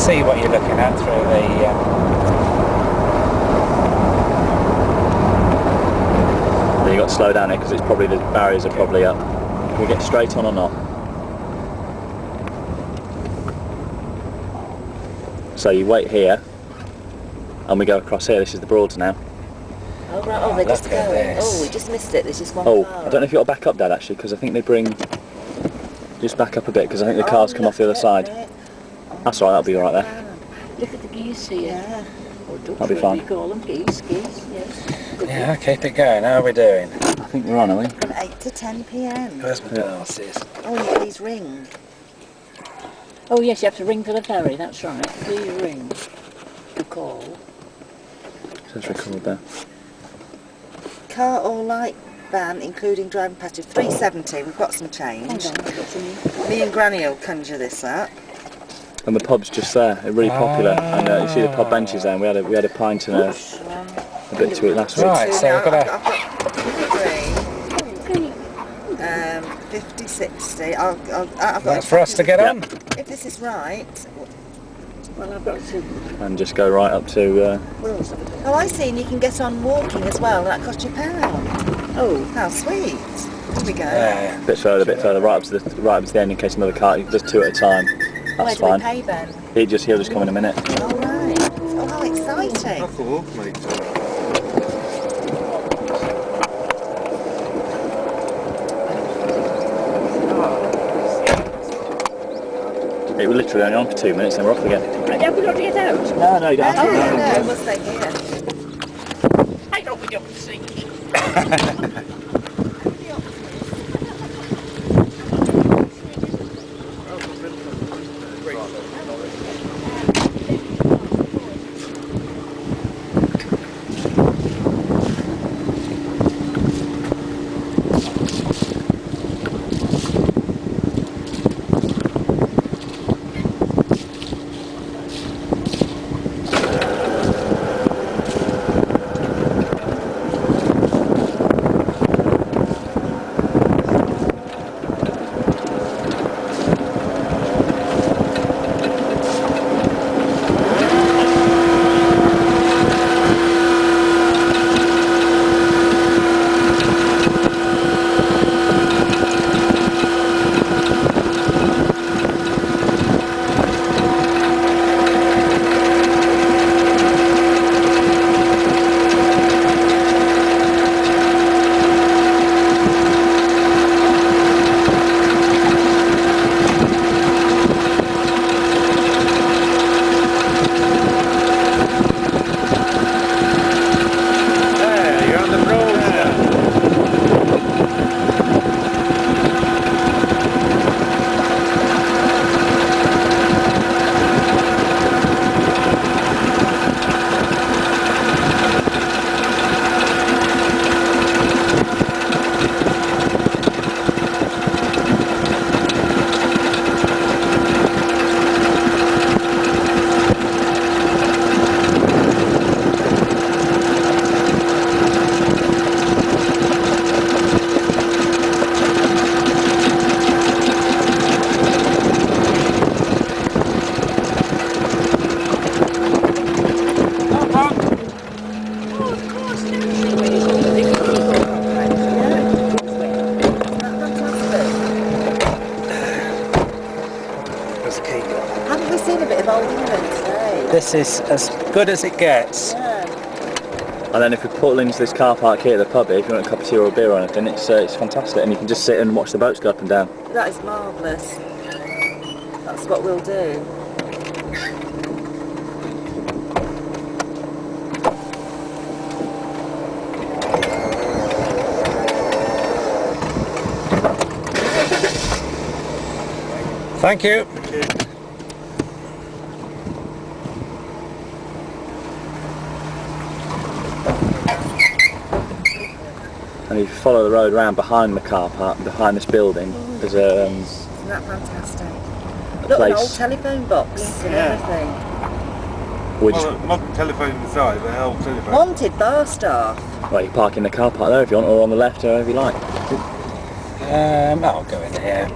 see what you're looking at through the... You've got to slow down here because it's probably, the barriers are probably up. Can we get straight on or not? So you wait here and we go across here. This is the Broads now. Oh right, oh they're just look at going. this. Oh, we just missed it, there's just one Oh, car. I don't know if you got to back up, Dad, actually, because I think they bring... Just back up a bit because I think the cars come off the other side. That's all right, that'll be all right there. Look at the geese here. Yeah. Or ducks, That'll be fine. You call them geese, yes. Yeah, keep it going. How are we doing? I think we're on, are we? From 8 to 10 p.m. Where's my glasses? Oh, please ring. Oh yes, you have to ring for the ferry, that's right. Please ring to call. Says record there. Car or light van, including driving passenger, 370. We've got some change. Hold on, I've got some. Me and Granny will conjure this up. And the pub's just there. They're really popular. And you see the pub benches there. And we had a pint and a bit to eat last week. Right, so we've got I've got 50, 60. I've got That's for us to get on. If this is right. Well, I've got to. And just go right up to... Oh, I see, and you can get on walking as well, and that costs you £1. Oh, how sweet. Here we go. Yeah. a bit further, right up to the end in case another car... There's two at a time. That's Where fine. do we pay then? He'll just come in a minute. Oh, right. Oh, how exciting. Cool, mate. It was literally only on for 2 minutes and we're off again. Have we got to get out? No, you don't have to. No, we'll stay here. I don't think you can see. Haven't we seen a bit of Old England today? This is as good as it gets. Yeah. And then if we pull into this car park here at the pub, if you want a cup of tea or a beer or anything, it's fantastic. And you can just sit and watch the boats go up and down. That is marvellous. That's what we'll do. Thank you. And if you follow the road around behind the car park, behind this building, there's a Isn't that fantastic? Look, place. an old telephone box and everything. We just, Well, not telephone inside, but old telephone. Wanted bar staff. well, you park in the car park there if you want, or on the left, or wherever you like. I'll go in here.